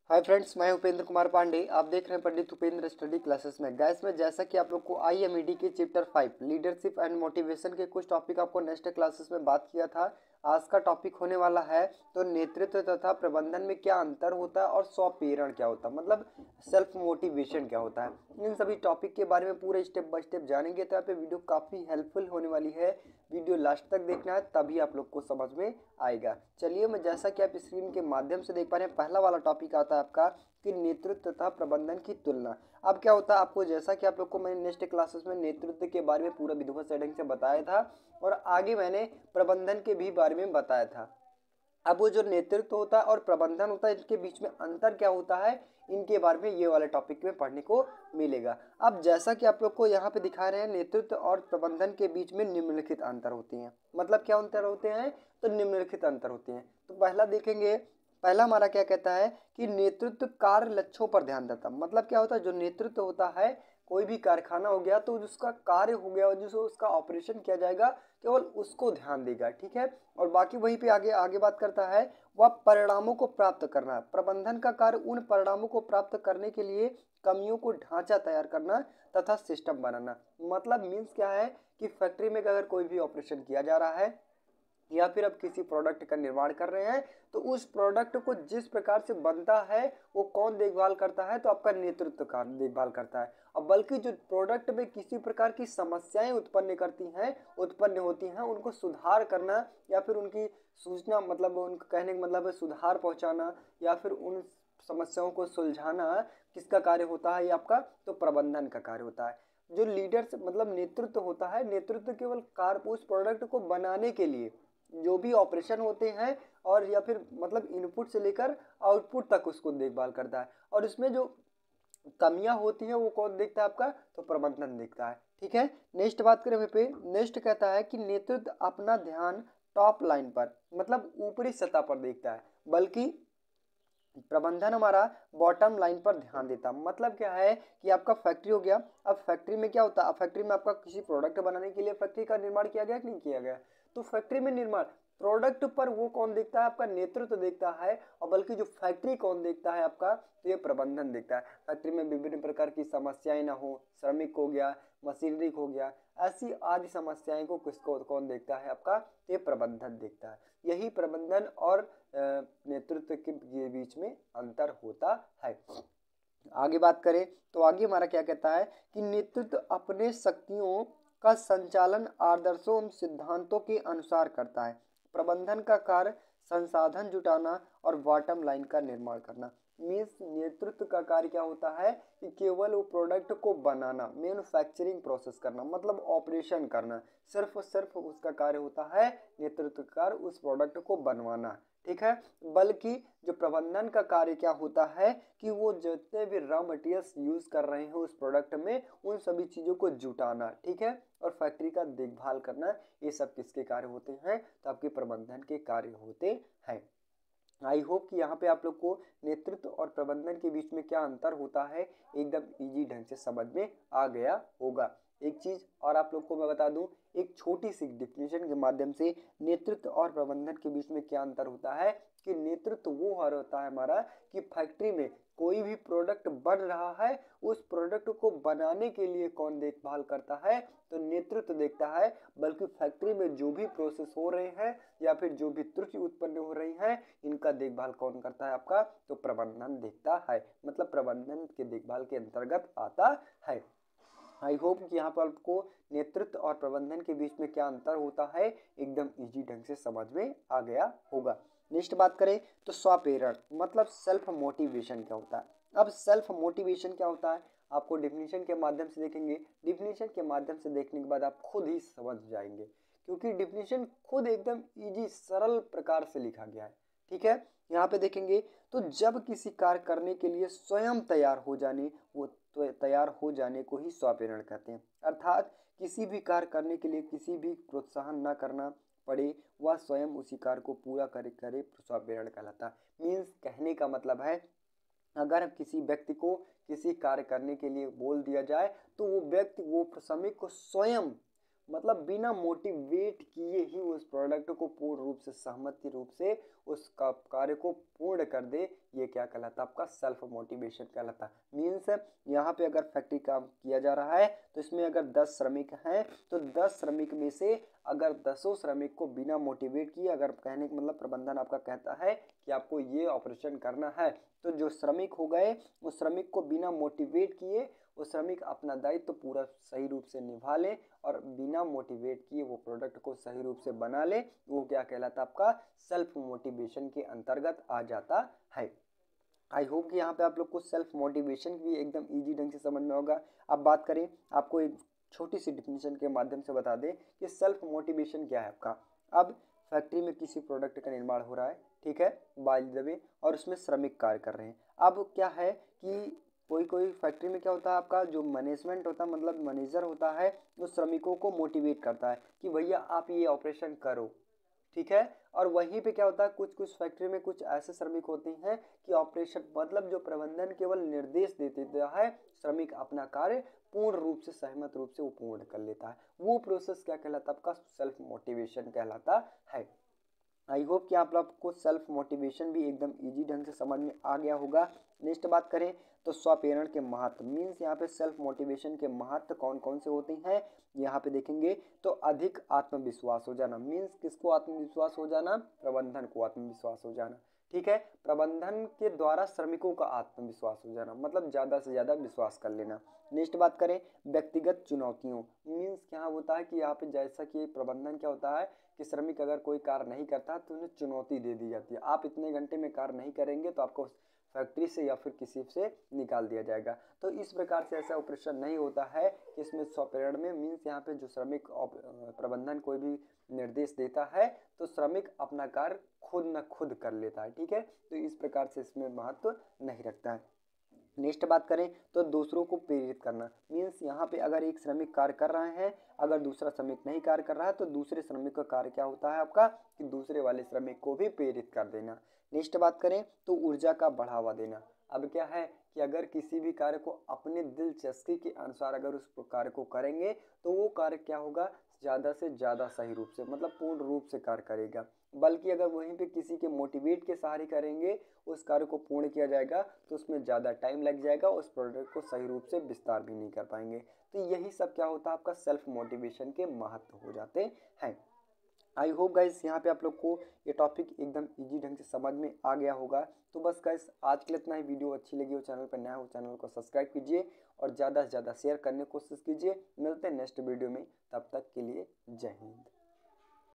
Hi friends, मैं उपेंद्र कुमार पांडे। आप देख रहे हैं पंडित उपेंद्र स्टडी क्लासेस में। गैस में जैसा कि आप लोग को आईएमईडी के चैप्टर 5 लीडरशिप एंड मोटिवेशन के कुछ टॉपिक आपको नेक्स्ट क्लासेस में बात किया था। आज का टॉपिक होने वाला है तो नेतृत्व तथा प्रबंधन में क्या अंतर होता है और स्वप्रेरण क्या होता है, मतलब सेल्फ मोटिवेशन क्या होता है। इन सभी टॉपिक के बारे में पूरे स्टेप बाय स्टेप जानेंगे तो यहाँ पे वीडियो काफ़ी हेल्पफुल होने वाली है। वीडियो लास्ट तक देखना है, तभी आप लोग को समझ में आएगा। चलिए, मैं जैसा कि आप स्क्रीन के माध्यम से देख पा रहे हैं, पहला वाला टॉपिक आता है आपका कि नेतृत्व तथा प्रबंधन की तुलना। अब क्या होता है आपको, जैसा कि आप लोग को मैंने नेक्स्ट क्लासेस में नेतृत्व के बारे में पूरा विधिवत सेटिंग से बताया था और आगे मैंने प्रबंधन के भी बारे में बताया था। अब वो जो नेतृत्व होता है और प्रबंधन होता है, इनके बीच में अंतर क्या होता है, इनके बारे में ये वाले टॉपिक में पढ़ने को मिलेगा। अब जैसा कि आप लोग को यहाँ पे दिखा रहे हैं, नेतृत्व और प्रबंधन के बीच में निम्नलिखित अंतर होती हैं। मतलब क्या अंतर होते हैं, तो निम्नलिखित अंतर होते हैं। तो पहला देखेंगे, पहला हमारा क्या कहता है कि नेतृत्व कार्य लक्ष्यों पर ध्यान देता। मतलब क्या होता है, जो नेतृत्व होता है, कोई भी कारखाना हो गया तो जिसका कार्य हो गया, जिसको उसका ऑपरेशन किया जाएगा, केवल उसको ध्यान देगा, ठीक है। और बाकी वहीं पे आगे आगे बात करता है, वह परिणामों को प्राप्त करना है। प्रबंधन का कार्य उन परिणामों को प्राप्त करने के लिए कमियों को ढांचा तैयार करना तथा सिस्टम बनाना। मतलब मीन्स क्या है कि फैक्ट्री में अगर कोई भी ऑपरेशन किया जा रहा है या फिर आप किसी प्रोडक्ट का निर्माण कर रहे हैं, तो उस प्रोडक्ट को जिस प्रकार से बनता है वो कौन देखभाल करता है, तो आपका नेतृत्व का देखभाल करता है। अब बल्कि जो प्रोडक्ट में किसी प्रकार की समस्याएं उत्पन्न होती हैं, उनको सुधार करना या फिर उनकी सूचना, मतलब उनका कहने का मतलब है सुधार पहुंचाना या फिर उन समस्याओं को सुलझाना किसका कार्य होता है, ये आपका तो प्रबंधन का कार्य होता है। जो लीडर मतलब नेतृत्व होता है, नेतृत्व केवल कार्य उस प्रोडक्ट को बनाने के लिए जो भी ऑपरेशन होते हैं और या फिर मतलब इनपुट से लेकर आउटपुट तक उसको देखभाल करता है। और इसमें जो कमियां होती हैं वो कौन देखता है, आपका तो प्रबंधन देखता है, ठीक है। नेक्स्ट बात करें पे, नेक्स्ट कहता है कि नेतृत्व अपना ध्यान टॉप लाइन पर, मतलब ऊपरी सतह पर देखता है, बल्कि प्रबंधन हमारा बॉटम लाइन पर ध्यान देता। मतलब क्या है कि आपका फैक्ट्री हो गया। अब फैक्ट्री में क्या होता है, अब फैक्ट्री में आपका किसी प्रोडक्ट बनाने के लिए फैक्ट्री का निर्माण किया गया कि नहीं किया गया, तो फैक्ट्री में निर्माण प्रोडक्ट पर वो कौन देखता है, आपका नेतृत्व देखता है। और बल्कि जो फैक्ट्री कौन देखता है, आपका तो ये प्रबंधन देखता है। फैक्ट्री में विभिन्न प्रकार की समस्याएं ना हो, श्रमिक हो गया, मशीनरी हो गया, ऐसी आदि समस्याएं को किसको कौन देखता है, आपका तो ये प्रबंधन देखता है। यही प्रबंधन और नेतृत्व के बीच में अंतर होता है। आगे बात करें तो आगे हमारा क्या कहता है कि नेतृत्व अपने शक्तियों का संचालन आदर्शों एवं सिद्धांतों के अनुसार करता है। प्रबंधन का कार्य संसाधन जुटाना और बॉटम लाइन का निर्माण करना। मीन्स नेतृत्व का कार्य क्या होता है कि केवल वो प्रोडक्ट को बनाना, मैन्युफैक्चरिंग प्रोसेस करना, मतलब ऑपरेशन करना, सिर्फ और सिर्फ उसका कार्य होता है नेतृत्व का कार्य उस प्रोडक्ट को बनवाना, ठीक है। बल्कि जो प्रबंधन का कार्य क्या होता है कि वो जितने भी रॉ मटेरियल्स यूज कर रहे हैं उस प्रोडक्ट में, उन सभी चीजों को जुटाना, ठीक है, और फैक्ट्री का देखभाल करना, ये सब किसके कार्य होते हैं, तो आपके प्रबंधन के कार्य होते हैं। आई होप कि यहाँ पे आप लोग को नेतृत्व और प्रबंधन के बीच में क्या अंतर होता है एकदम इजी ढंग से समझ में आ गया होगा। एक चीज और आप लोग को मैं बता दूं, एक छोटी सी डिफिनेशन के माध्यम से नेतृत्व और प्रबंधन के बीच में क्या अंतर होता है कि नेतृत्व वो होता है हमारा कि फैक्ट्री में कोई भी प्रोडक्ट बन रहा है, उस प्रोडक्ट को बनाने के लिए कौन देखभाल करता है, तो नेतृत्व देखता है। बल्कि फैक्ट्री में जो भी प्रोसेस हो रहे हैं या फिर जो भी त्रुटि उत्पन्न हो रही है, इनका देखभाल कौन करता है, आपका तो प्रबंधन देखता है। मतलब प्रबंधन के देखभाल के अंतर्गत आता है। आई होप कि यहाँ पर आपको नेतृत्व और प्रबंधन के बीच में क्या अंतर होता है एकदम इजी ढंग से समझ में आ गया होगा। नेक्स्ट बात करें तो स्वप्रेरण, मतलब सेल्फ मोटिवेशन क्या होता है। अब सेल्फ मोटिवेशन क्या होता है आपको डिफिनीशन के माध्यम से देखेंगे। डिफिनीशन के माध्यम से देखने के बाद आप खुद ही समझ जाएंगे, क्योंकि डिफिनीशन खुद एकदम इजी सरल प्रकार से लिखा गया है, ठीक है। यहाँ पे देखेंगे तो जब किसी कार्य करने के लिए स्वयं तैयार हो जाने, वो तो तैयार हो जाने को ही स्वप्रेरण कहते हैं। अर्थात किसी भी कार्य करने के लिए किसी भी प्रोत्साहन न करना पड़े, वह स्वयं उसी कार्य को पूरा करे स्वप्रेरण कहलाता है। मीन्स कहने का मतलब है, अगर किसी व्यक्ति को किसी कार्य करने के लिए बोल दिया जाए तो वो व्यक्ति वो श्रमिक को स्वयं, मतलब बिना मोटिवेट किए ही उस प्रोडक्ट को पूर्ण रूप से सहमति रूप से उस कार्य को पूर्ण कर दे, ये क्या कहलाता है आपका सेल्फ मोटिवेशन कहलाता है। मीन्स यहाँ पे अगर फैक्ट्री काम किया जा रहा है तो इसमें अगर 10 श्रमिक हैं तो 10 श्रमिक में से अगर 10 श्रमिक को बिना मोटिवेट किए, अगर कहने का मतलब प्रबंधन आपका कहता है कि आपको ये ऑपरेशन करना है, तो जो श्रमिक हो गए उस श्रमिक को बिना मोटिवेट किए वो श्रमिक अपना दायित्व तो पूरा सही रूप से निभा ले और बिना मोटिवेट किए वो प्रोडक्ट को सही रूप से बना ले, वो क्या कहलाता है आपका सेल्फ मोटिवेशन के अंतर्गत आ जाता है। आई होप कि यहाँ पे आप लोग को सेल्फ मोटिवेशन भी एकदम इजी ढंग से समझ में होगा। अब बात करें, आपको एक छोटी सी डिफिनीशन के माध्यम से बता दें कि सेल्फ मोटिवेशन क्या है आपका। अब फैक्ट्री में किसी प्रोडक्ट का निर्माण हो रहा है, ठीक है, बाय द वे, और उसमें श्रमिक कार्य कर रहे हैं। अब क्या है कि कोई फैक्ट्री में क्या होता है आपका जो मैनेजमेंट होता है, मतलब मैनेजर होता है, वो श्रमिकों को मोटिवेट करता है कि भैया आप ये ऑपरेशन करो, ठीक है। और वहीं पे क्या होता है, कुछ कुछ फैक्ट्री में कुछ ऐसे श्रमिक होते हैं कि ऑपरेशन मतलब जो प्रबंधन केवल निर्देश देता है, श्रमिक अपना कार्य पूर्ण रूप से सहमत रूप से वो पूर्ण कर लेता है। वो प्रोसेस क्या कहलाता है आपका सेल्फ मोटिवेशन कहलाता है। आई होप कि आप लोग को सेल्फ मोटिवेशन भी एकदम इजी ढंग से समझ में आ गया होगा। नेक्स्ट बात करें तो स्वप्रेरण के महत्व, मीन्स यहाँ पे सेल्फ मोटिवेशन के महत्व कौन कौन से होते हैं यहाँ पे देखेंगे। तो अधिक आत्मविश्वास हो जाना, मीन्स किसको आत्मविश्वास हो जाना, प्रबंधन को आत्मविश्वास हो जाना, ठीक है। प्रबंधन के द्वारा श्रमिकों का आत्मविश्वास हो जाना, मतलब ज़्यादा से ज़्यादा विश्वास कर लेना। नेक्स्ट बात करें व्यक्तिगत चुनौतियों, मीन्स क्या होता है कि यहाँ पे जैसा कि प्रबंधन क्या होता है कि श्रमिक अगर कोई कार्य नहीं करता तो उन्हें चुनौती दे दी जाती है, आप इतने घंटे में कार्य नहीं करेंगे तो आपको फैक्ट्री से या फिर किसी से निकाल दिया जाएगा। तो इस प्रकार से ऐसा ऑपरेशन नहीं होता है कि इसमें स्वप्रेरण में, मीन्स यहाँ पे जो श्रमिक प्रबंधन कोई भी निर्देश देता है तो श्रमिक अपना कार्य खुद न खुद कर लेता है, ठीक है। तो इस प्रकार से इसमें महत्व नहीं रखता है। नेक्स्ट बात करें तो दूसरों को प्रेरित करना, मीन्स यहाँ पे अगर एक श्रमिक कार्य कर रहे हैं, अगर दूसरा श्रमिक नहीं कार्य कर रहा है तो दूसरे श्रमिक का कार्य क्या होता है आपका कि दूसरे वाले श्रमिक को भी प्रेरित कर देना। नेक्स्ट बात करें तो ऊर्जा का बढ़ावा देना। अब क्या है कि अगर किसी भी कार्य को अपने दिलचस्पी के अनुसार अगर उस कार्य को करेंगे तो वो कार्य क्या होगा, ज़्यादा से ज़्यादा सही रूप से मतलब पूर्ण रूप से कार्य करेगा। बल्कि अगर वहीं पे किसी के मोटिवेट के सहारे करेंगे उस कार्य को पूर्ण किया जाएगा तो उसमें ज़्यादा टाइम लग जाएगा, उस प्रोडक्ट को सही रूप से विस्तार भी नहीं कर पाएंगे। तो यही सब क्या होता है आपका सेल्फ मोटिवेशन के महत्व हो जाते हैं। आई होप गाइस यहाँ पे आप लोग को ये टॉपिक एकदम इजी ढंग से समझ में आ गया होगा। तो बस गाइस आज के लिए इतना ही। वीडियो अच्छी लगी हो, चैनल पर नया हो, चैनल को सब्सक्राइब कीजिए और ज़्यादा से ज़्यादा शेयर करने की कोशिश कीजिए। मिलते हैं नेक्स्ट वीडियो में, तब तक के लिए जय हिंद।